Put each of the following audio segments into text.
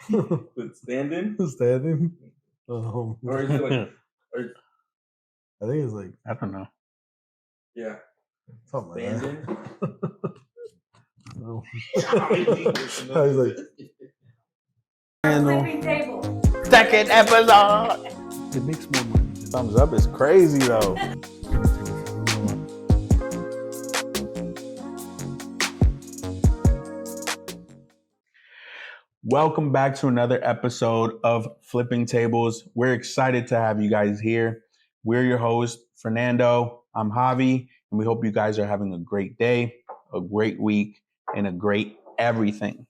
With standing? Standing? Or is it like, I think it's like, I don't know. yeah, something like standing? that. No. I was like, Flipping table. Second episode. it makes more money. Thumbs up is crazy though. Welcome back to another episode of Flipping Tables. We're excited to have you guys here. We're your host, Fernando. I'm Javi, and we hope you guys are having a great day, a great week, and a great everything.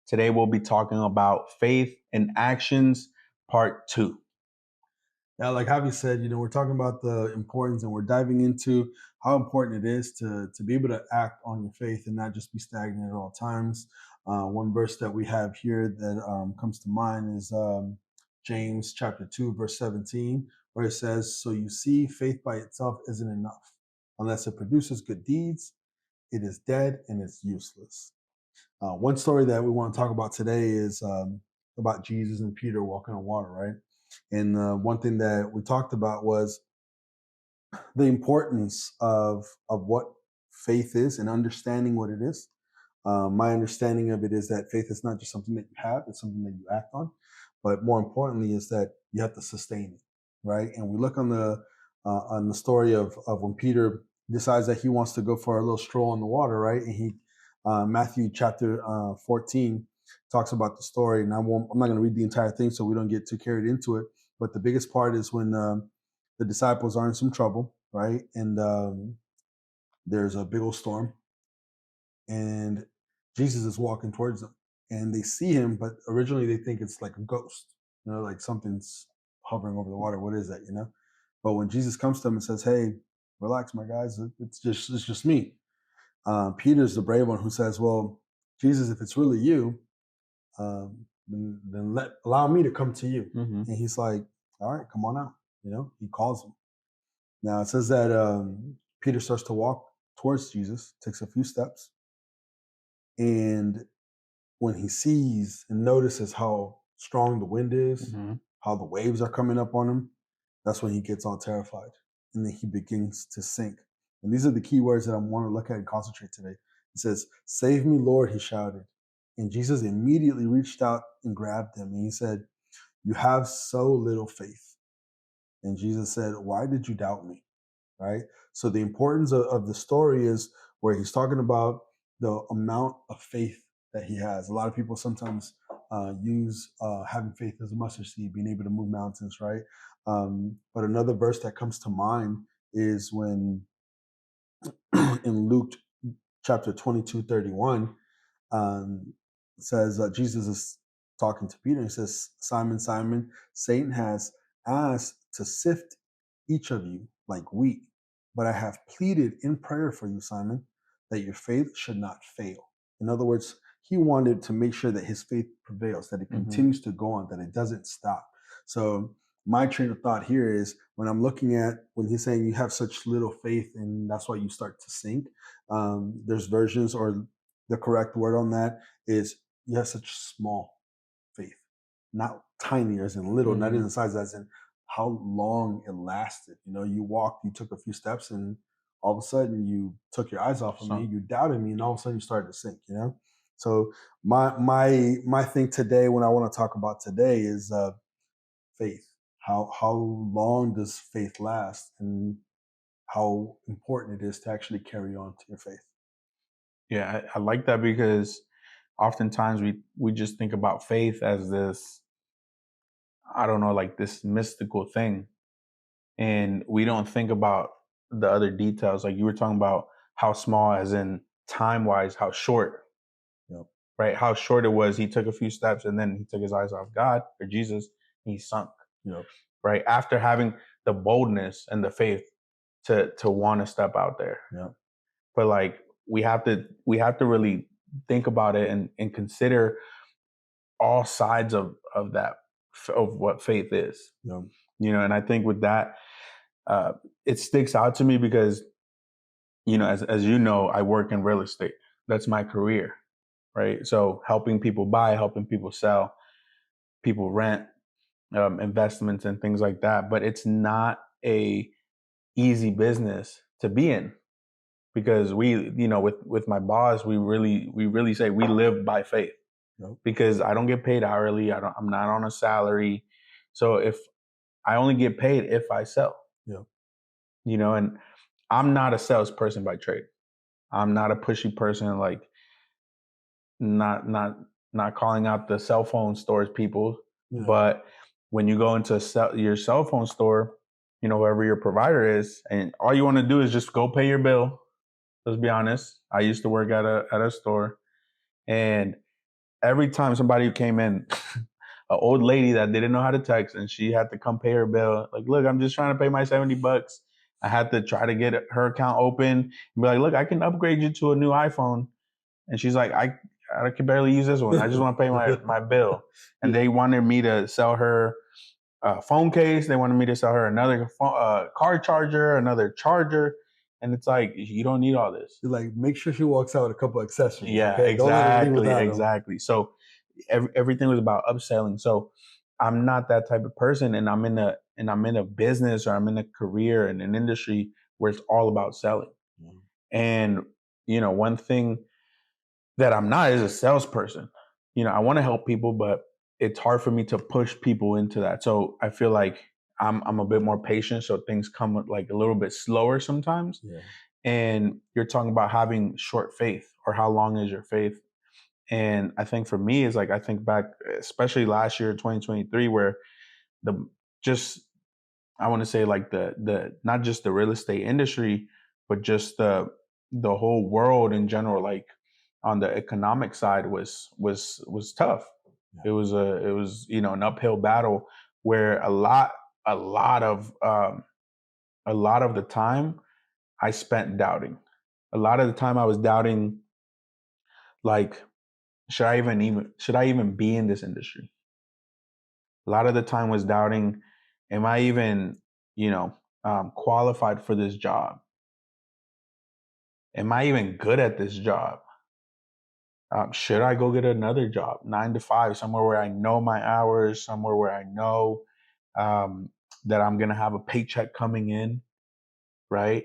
Today, we'll be talking about faith and actions, part 2. Yeah, like Javi said, we're talking about the importance, and we're diving into how important it is to be able to act on your faith and not just be stagnant at all times. One verse that we have here that comes to mind is James chapter 2, verse 17, where it says, "So you see, faith by itself isn't enough. Unless it produces good deeds, it is dead and it's useless." One story that we want to talk about today is about Jesus and Peter walking on water, right? And one thing that we talked about was the importance of what faith is and understanding what it is. My understanding of it is that faith is not just something that you have; it's something that you act on. But more importantly, is that you have to sustain it, right? And we look on the story of when Peter decides that he wants to go for a little stroll on the water, right? And he Matthew chapter 14 talks about the story, and I'm not going to read the entire thing so we don't get too carried into it. But the biggest part is when the disciples are in some trouble, right? And there's a big old storm, and Jesus is walking towards them, and they see him, but originally they think it's like a ghost, like something's hovering over the water. What is that, But when Jesus comes to them and says, "Hey, relax, my guys, it's just me," Peter's the brave one who says, "Well, Jesus, if it's really you, then allow me to come to you." Mm-hmm. And he's like, "All right, come on out." He calls him. Now it says that Peter starts to walk towards Jesus, takes a few steps, and when he sees and notices how strong the wind is, Mm-hmm. how the waves are coming up on him, that's when he gets all terrified, and then he begins to sink. And these are the key words that I want to look at and concentrate today. It says, "Save me, Lord," he shouted. And Jesus immediately reached out and grabbed him, and he said, "You have so little faith." And Jesus said, "Why did you doubt me?" Right? So the importance of the story is where he's talking about the amount of faith that he has. A lot of people sometimes use having faith as a mustard seed, being able to move mountains, right? But another verse that comes to mind is when in Luke chapter 22:31, says Jesus is talking to Peter. He says, "Simon, Simon, Satan has asked to sift each of you like wheat, but I have pleaded in prayer for you, Simon, that your faith should not fail." In other words, he wanted to make sure that his faith prevails, that it continues to go on, that it doesn't stop. So my train of thought here is when I'm looking at when he's saying you have such little faith and that's why you start to sink. There's versions, or the correct word on that is you have such small faith, not tiny as in little, not in the size as in how long it lasted. You walked, you took a few steps, and all of a sudden you took your eyes off of me, you doubted me, and all of a sudden you started to sink. So my thing today, when I want to talk about today, is faith. How long does faith last, and how important it is to actually carry on to your faith. Yeah, I like that because oftentimes we just think about faith as this, I don't know, like this mystical thing. And we don't think about the other details. Like you were talking about how small, as in time-wise, how short, right? How short it was. He took a few steps and then he took his eyes off God or Jesus and he sunk, right? After having the boldness and the faith to want to step out there. But like we have to really think about it and consider all sides of that, of what faith is. And I think with that, it sticks out to me because, as you know, I work in real estate. That's my career, right? So helping people buy, helping people sell. people rent, investments and things like that. But it's not a easy business to be in, because we, with my boss, we really say we live by faith. Nope. Because I don't get paid hourly. I'm not on a salary. So if I only get paid if I sell, Yeah. and I'm not a salesperson by trade. I'm not a pushy person, like not calling out the cell phone stores people. Yeah. But when you go into your cell phone store, whoever your provider is, and all you want to do is just go pay your bill. Let's be honest. I used to work at a store, and every time somebody came in, an old lady that didn't know how to text, and she had to come pay her bill. Like, look, I'm just trying to pay my $70. I had to try to get her account open and be like, look, I can upgrade you to a new iPhone. And she's like, I can barely use this one. I just want to pay my bill. And they wanted me to sell her a phone case. They wanted me to sell her another car charger, another charger. And it's like, you don't need all this. You're like, make sure she walks out with a couple of accessories. Yeah, okay? Don't let her leave without them. exactly. So everything was about upselling. So I'm not that type of person, and I'm in a business, or I'm in a career in an industry where it's all about selling. Mm. And one thing that I'm not is a salesperson. I want to help people, but it's hard for me to push people into that. So I feel like I'm a bit more patient, so things come like a little bit slower sometimes. Yeah. And you're talking about having short faith, or how long is your faith? And I think for me, is like, I think back, especially last year, 2023, where just, I want to say, like the not just the real estate industry, but just the whole world in general, like on the economic side was tough. Yeah. It was an uphill battle, where a lot of the time I spent doubting. A lot of the time I was doubting, like, should I even be in this industry? A lot of the time was doubting, am I even, qualified for this job? Am I even good at this job? Should I go get another job, 9 to 5, somewhere where I know my hours, somewhere where I know that I'm going to have a paycheck coming in, right?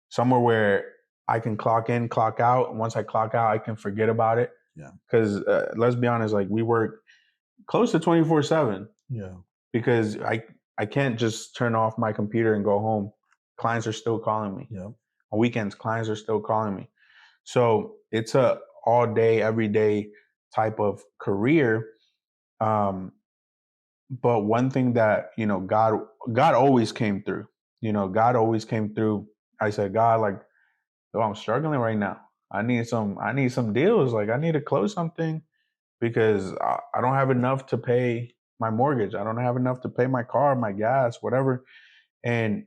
Somewhere where I can clock in, clock out. And once I clock out, I can forget about it. Yeah. Because let's be honest, like, we work close to 24/7. Yeah. Because I can't just turn off my computer and go home. Clients are still calling me. Yeah. On weekends, clients are still calling me. So it's a all day, every day type of career. But one thing that, God always came through. God always came through. I said, God, like, oh, I'm struggling right now. I need some deals. Like, I need to close something, because I don't have enough to pay my mortgage. I don't have enough to pay my car, my gas, whatever. And,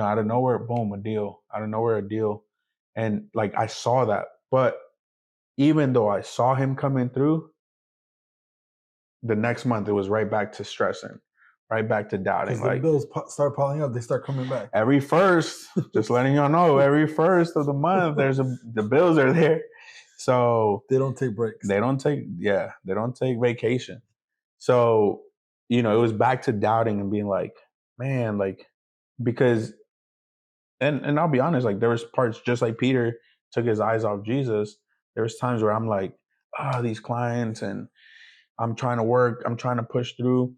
out of nowhere, boom, a deal. Out of nowhere, a deal. And like, I saw that. But even though I saw him coming through, the next month it was right back to stressing, right back to doubting. Because the Like, bills start piling up, they start coming back. every first, just letting y'all know, every first of the month, the bills are there. So they don't take breaks. They don't take vacation. So, it was back to doubting and being like, man, like, because, and I'll be honest, like, there was parts, just like Peter took his eyes off Jesus. There was times where I'm like, these clients, and I'm trying to work, I'm trying to push through,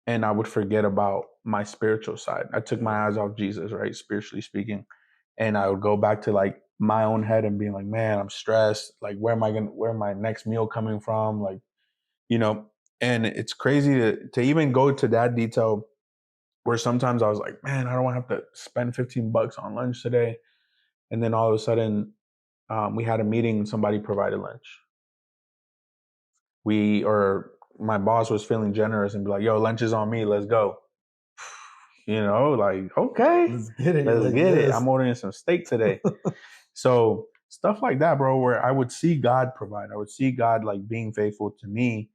and I would forget about my spiritual side. I took my eyes off Jesus, right? Spiritually speaking. And I would go back to like my own head and being like, man, I'm stressed. Like, where my next meal coming from? Like, and it's crazy to even go to that detail, where sometimes I was like, man, I don't want to have to spend $15 on lunch today. And then all of a sudden, we had a meeting and somebody provided lunch. My boss was feeling generous and be like, yo, lunch is on me. Let's go. Like, okay, Let's get it. let's get it. I'm ordering some steak today. So stuff like that, bro, where I would see God provide. I would see God like being faithful to me,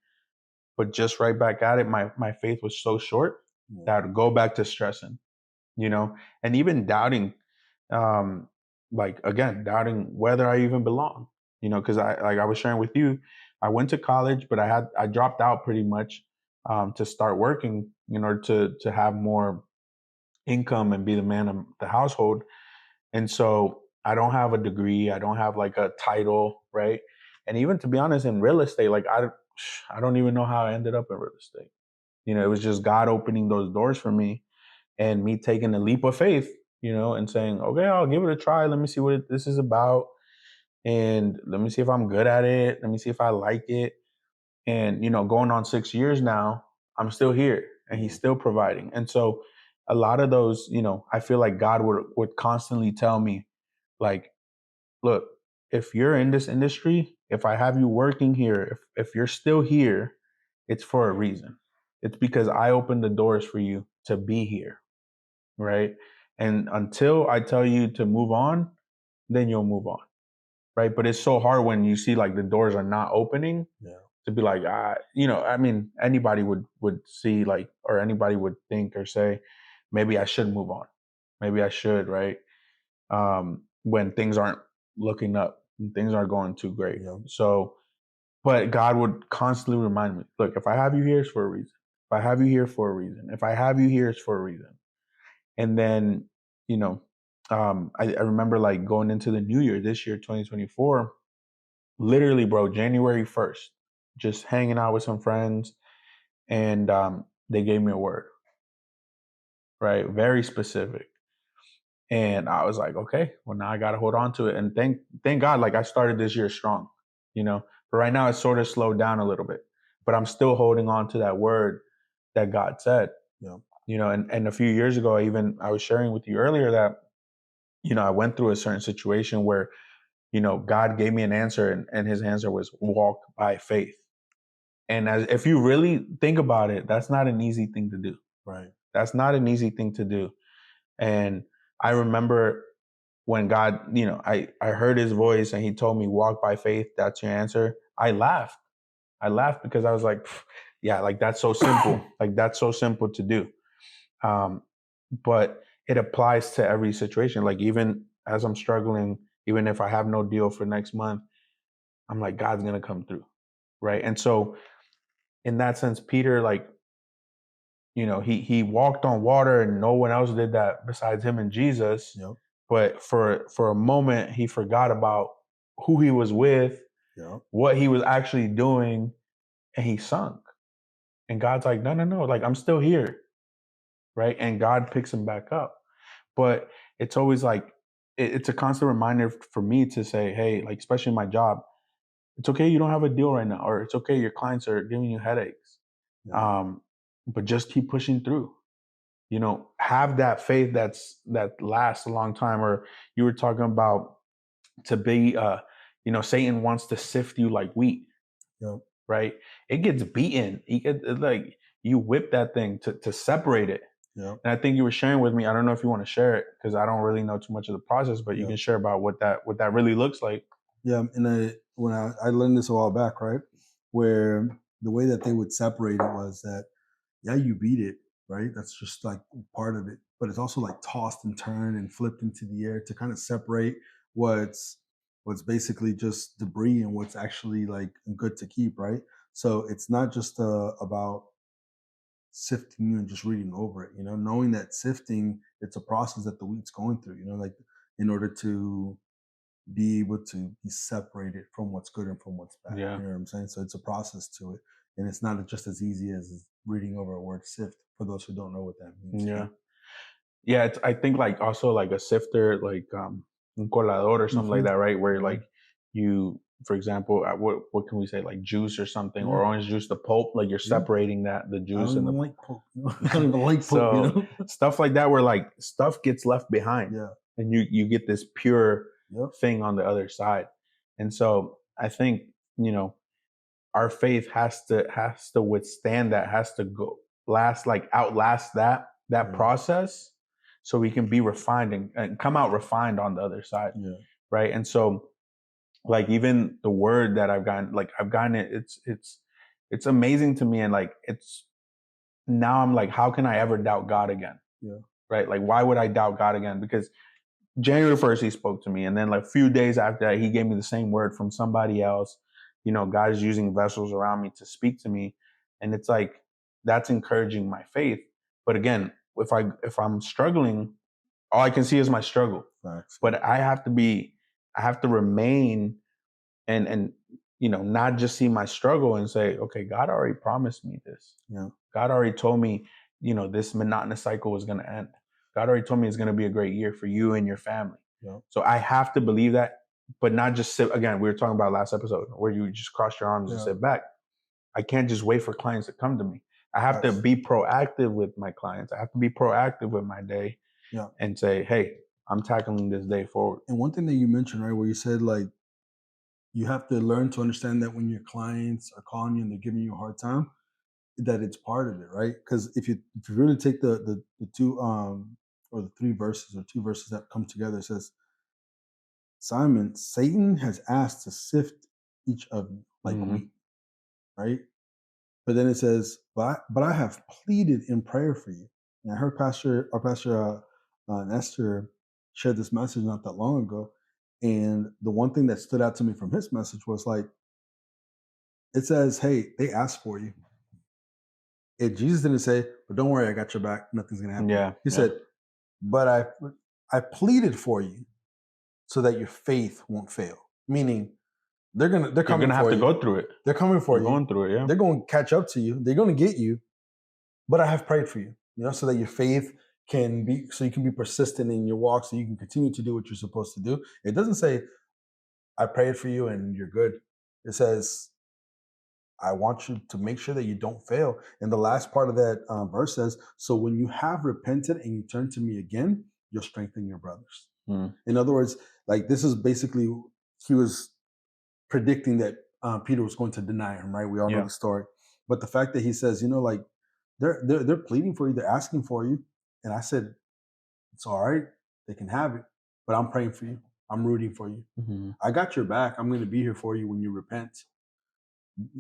but just right back at it, my faith was so short that I would go back to stressing, and even doubting, like, again, doubting whether I even belong, because I was sharing with you, I went to college, but I dropped out pretty much to start working in order to have more income and be the man of the household. And so I don't have a degree, I don't have like a title, right? And even to be honest, in real estate, like I don't even know how I ended up in real estate. It was just God opening those doors for me and me taking a leap of faith, and saying, okay, I'll give it a try. Let me see what this is about. And let me see if I'm good at it. Let me see if I like it. And, going on 6 years now, I'm still here and he's still providing. And so a lot of those, I feel like God would constantly tell me, like, look, if you're in this industry, if I have you working here, if you're still here, it's for a reason. It's because I opened the doors for you to be here. Right. And until I tell you to move on, then you'll move on. Right. But it's so hard when you see like the doors are not opening. Yeah. To be like, I mean, anybody would see like, or anybody would think or say, maybe I should move on. Maybe I should, right? When things aren't looking up and things aren't going too great. Yeah. So, but God would constantly remind me, look, if I have you here, it's for a reason. If I have you here for a reason. If I have you here, it's for a reason. And then, I remember like going into the new year, this year, 2024, literally, bro, January 1st, just hanging out with some friends, and they gave me a word, right? Very specific. And I was like, okay, well, now I got to hold on to it. And thank God, like I started this year strong, but right now it's sort of slowed down a little bit, but I'm still holding on to that word that God said. Yeah. And a few years ago, I was sharing with you earlier that, I went through a certain situation where, God gave me an answer, and his answer was walk by faith. And if you really think about it, that's not an easy thing to do. Right. That's not an easy thing to do. And I remember when God, I heard his voice and he told me, walk by faith. That's your answer. I laughed. Because I was like, yeah, like that's so simple. Like that's so simple to do. But it applies to every situation. Like even as I'm struggling, even if I have no deal for next month, I'm like, God's going to come through. Right. And so in that sense, Peter, like, he walked on water and no one else did that besides him and Jesus. Yep. But for a moment, he forgot about who he was with, Yep. what he was actually doing, and he sunk. And God's like, no, like I'm still here. Right. And God picks him back up. But it's always like, it's a constant reminder for me to say, hey, like, especially in my job, it's okay you don't have a deal right now, or it's okay your clients are giving you headaches. Yeah. But just keep pushing through. Have that faith that lasts a long time. Or you were talking about to be, Satan wants to sift you like wheat. Yep. Right? It gets beaten. Like you whip that thing to separate it. Yep. And I think you were sharing with me. I don't know if you want to share it because I don't really know too much of the process, but you can share about what that really looks like. Yeah, and when I learned this a while back, right, where the way that they would separate it was that, yeah, you beat it, right? That's just like part of it, but it's also like tossed and turned and flipped into the air to kind of separate what's basically just debris and what's actually like good to keep, right? So it's not just about sifting you and just reading over it, knowing that sifting, it's a process that the wheat's going through, like in order to be able to be separated from what's good and from what's bad. Yeah. You know what I'm saying? So it's a process to it. And it's not just as easy as reading over a word sift, for those who don't know what that means. Yeah. Yeah. I think like also like a sifter, like un colador or something like that, right? Where like you, for example, what can we say, like juice or something, or orange juice, the pulp, like you're separating the juice and the like pulp. I don't even like pulp, so stuff like that, where like stuff gets left behind, and you get this pure thing on the other side. And so I think our faith has to withstand that, has to go outlast that process, so we can be refined and come out refined on the other side. Right. And so like even the word that I've gotten it, it's amazing to me. And like now I'm like, how can I ever doubt God again? Right. Like, why would I doubt God again? Because January 1st, he spoke to me. And then like a few days after that, he gave me the same word from somebody else. God is using vessels around me to speak to me. And it's like, that's encouraging my faith. But again, if I'm struggling, all I can see is my struggle. Facts. But I have to remain and not just see my struggle and say, okay, God already promised me this. Yeah. God already told me, this monotonous cycle was going to end. God already told me it's going to be a great year for you and your family. Yeah. So I have to believe that, but not just sit. Again, we were talking about last episode where you just cross your arms and sit back. I can't just wait for clients to come to me. I have to be proactive with my clients. I have to be proactive with my day and say, hey, I'm tackling this day forward. And one thing that you mentioned, right, where you said, like, you have to learn to understand that when your clients are calling you and they're giving you a hard time, that it's part of it, right? Because if you really take the two or the three verses or two verses that come together, it says, Simon, Satan has asked to sift each of you like wheat, right? But then it says, but I have pleaded in prayer for you. And I heard our pastor Nestor shared this message not that long ago. And the one thing that stood out to me from his message was like, it says, hey, they asked for you. Jesus didn't say, but don't worry, I got your back. Nothing's going to happen. Yeah. He said, but I pleaded for you so that your faith won't fail. Meaning they're coming for you. You're going to have to go through it. They're coming for you. Going through it, yeah. They're going to catch up to you. They're going to get you. But I have prayed for you, so that your faith so you can be persistent in your walk, so you can continue to do what you're supposed to do. It doesn't say, I prayed for you and you're good. It says, I want you to make sure that you don't fail. And the last part of that verse says, so when you have repented and you turn to me again, you'll strengthen your brothers. In other words, like, this is basically, he was predicting that Peter was going to deny him, right? We all know the story. But the fact that he says, like, they're pleading for you, they're asking for you. And I said, it's all right, they can have it, but I'm praying for you. I'm rooting for you. I got your back. I'm going to be here for you when you repent.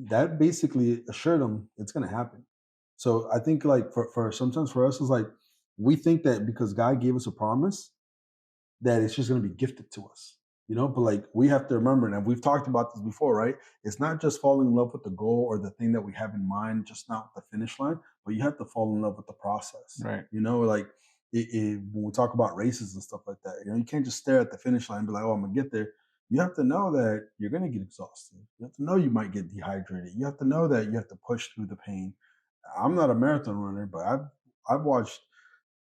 That basically assured them it's going to happen. So I think, like, for sometimes for us, it's like, we think that because God gave us a promise, that it's just going to be gifted to us, but like, we have to remember, and we've talked about this before, right? It's not just falling in love with the goal or the thing that we have in mind, just not the finish line, but you have to fall in love with the process, right? Like, when we talk about races and stuff like that, you can't just stare at the finish line and be like, oh, I'm gonna get there. You have to know that you're going to get exhausted. You have to know you might get dehydrated. You have to know that you have to push through the pain. I'm not a marathon runner, but I've watched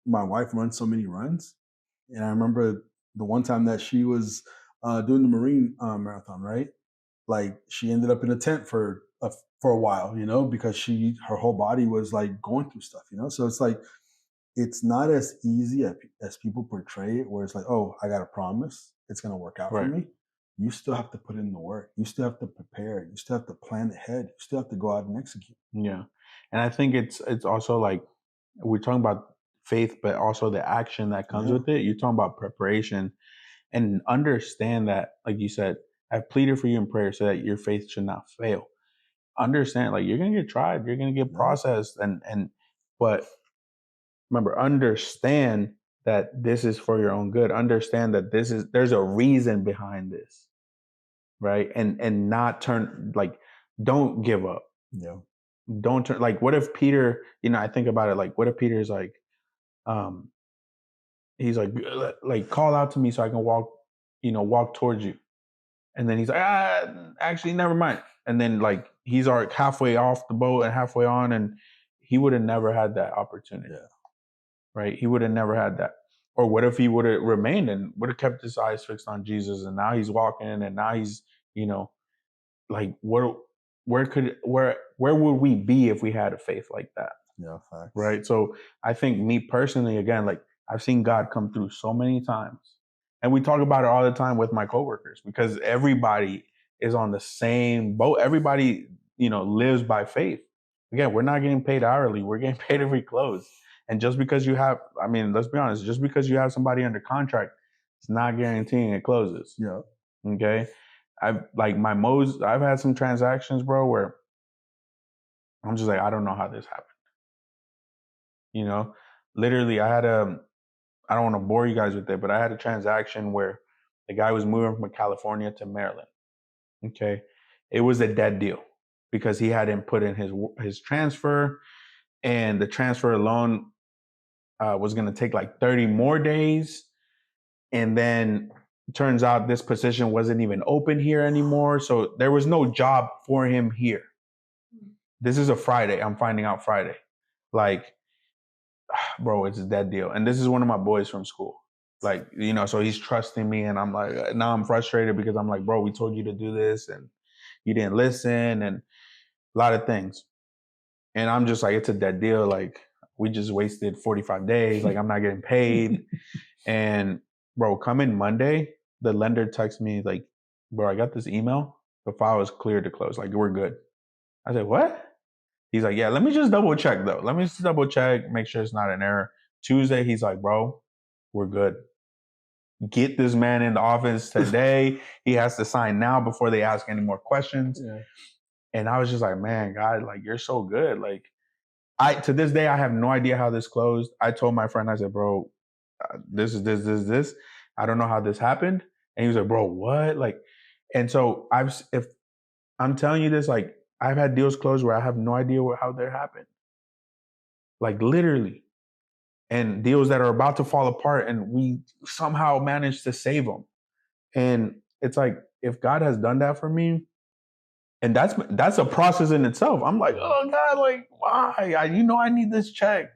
my wife run so many runs. And I remember the one time that she was doing the Marine marathon, right? Like, she ended up in a tent for a while, because her whole body was like going through stuff, So it's like, it's not as easy as people portray it, where it's like, oh, I got a promise, it's going to work out for me. You still have to put in the work. You still have to prepare. You still have to plan ahead. You still have to go out and execute. Yeah. And I think it's also like, we're talking about faith, but also the action that comes with it. You're talking about preparation, and understand that, like you said, I've pleaded for you in prayer so that your faith should not fail. Understand, like, you're going to get tried, you're going to get processed, but remember, understand that this is for your own good. Understand that there's a reason behind this, right? And not don't give up. Yeah. Don't turn, like, what if Peter, I think about it, like, what if Peter's like, he's like, call out to me so I can walk towards you. And then he's like, actually, never mind. And then, like, he's already halfway off the boat and halfway on, and he would have never had that opportunity. Yeah. Right? He would have never had that. Or what if he would have remained and would have kept his eyes fixed on Jesus, and now he's walking, and now he's, like, where would we be if we had a faith like that? Yeah, facts. Right? So I think, me personally, again, like, I've seen God come through so many times. And we talk about it all the time with my coworkers, because everybody is on the same boat. Everybody, lives by faith. Again, we're not getting paid hourly. We're getting paid if we close. And just because you have, let's be honest, just because you have somebody under contract, it's not guaranteeing it closes. Yeah. Okay. I've had some transactions, bro, where I'm just like, I don't know how this happened. Literally, I don't want to bore you guys with it, but I had a transaction where the guy was moving from California to Maryland. Okay. It was a dead deal because he hadn't put in his transfer. and the transfer alone was going to take like 30 more days. And then turns out this position wasn't even open here anymore. So there was no job for him here. This is a Friday. I'm finding out Friday. Like, bro, it's a dead deal. And this is one of my boys from school. Like, you know, so he's trusting me, and I'm like, now I'm frustrated because I'm like, bro, we told you to do this and you didn't listen, and a lot of things. And I'm just like, it's a dead deal. Like, we just wasted 45 days. Like, I'm not getting paid. And bro, coming Monday, the lender texts me like, bro, I got this email. The file is clear to close. Like, we're good. I said, what? He's like, yeah, let me just double check though. Let me just double check, make sure it's not an error. Tuesday, he's like, bro, we're good. Get this man in the office today. He has to sign now before they ask any more questions. Yeah. And I was just like, man, God, like, you're so good. Like, to this day, I have no idea how this closed. I told my friend, I said, bro, this is this. I don't know how this happened. And he was like, bro, what? Like, and so if I'm telling you this, like, I've had deals closed where I have no idea how they happened. Like, literally. And deals that are about to fall apart, and we somehow managed to save them. And it's like, if God has done that for me, and that's a process in itself. I'm like, oh God, like, why? I need this check.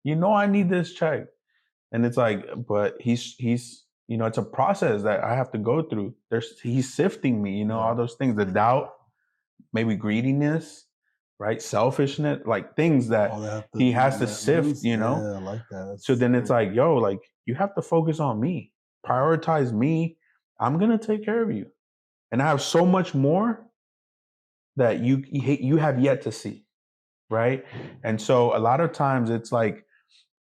I need this check. And it's like, but he's it's a process that I have to go through. He's sifting me, all those things, the doubt, maybe greediness, right? Selfishness, like things that he has to sift, Yeah, I like that. So then it's like, yo, like, you have to focus on me, prioritize me. I'm going to take care of you. And I have so much more that you have yet to see, right? And so a lot of times it's like,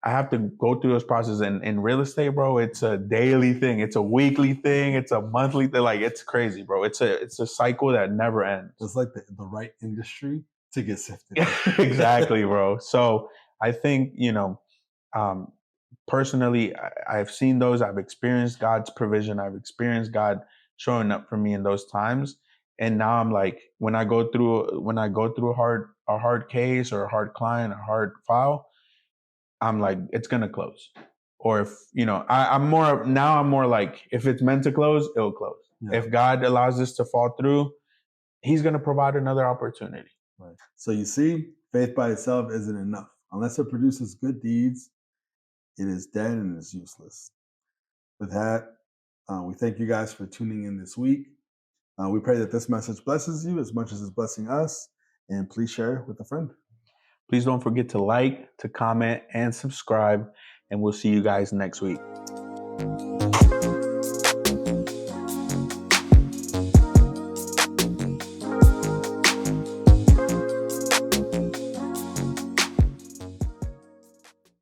I have to go through those processes. And in real estate, bro, it's a daily thing. It's a weekly thing. It's a monthly thing. Like, it's crazy, bro. It's a cycle that never ends. It's like the right industry to get sifted. Exactly, bro. So I think, personally, I've seen those. I've experienced God's provision. I've experienced God showing up for me in those times. And now I'm like, when I go through a hard case or a hard client, a hard file, I'm like, it's gonna close. Or if I'm more like, if it's meant to close, it'll close. Yeah. If God allows this to fall through, He's gonna provide another opportunity. Right. So you see, faith by itself isn't enough. Unless it produces good deeds, it is dead and is useless. With that, we thank you guys for tuning in this week. We pray that this message blesses you as much as it's blessing us. And please share with a friend. Please don't forget to like, to comment, and subscribe. And we'll see you guys next week.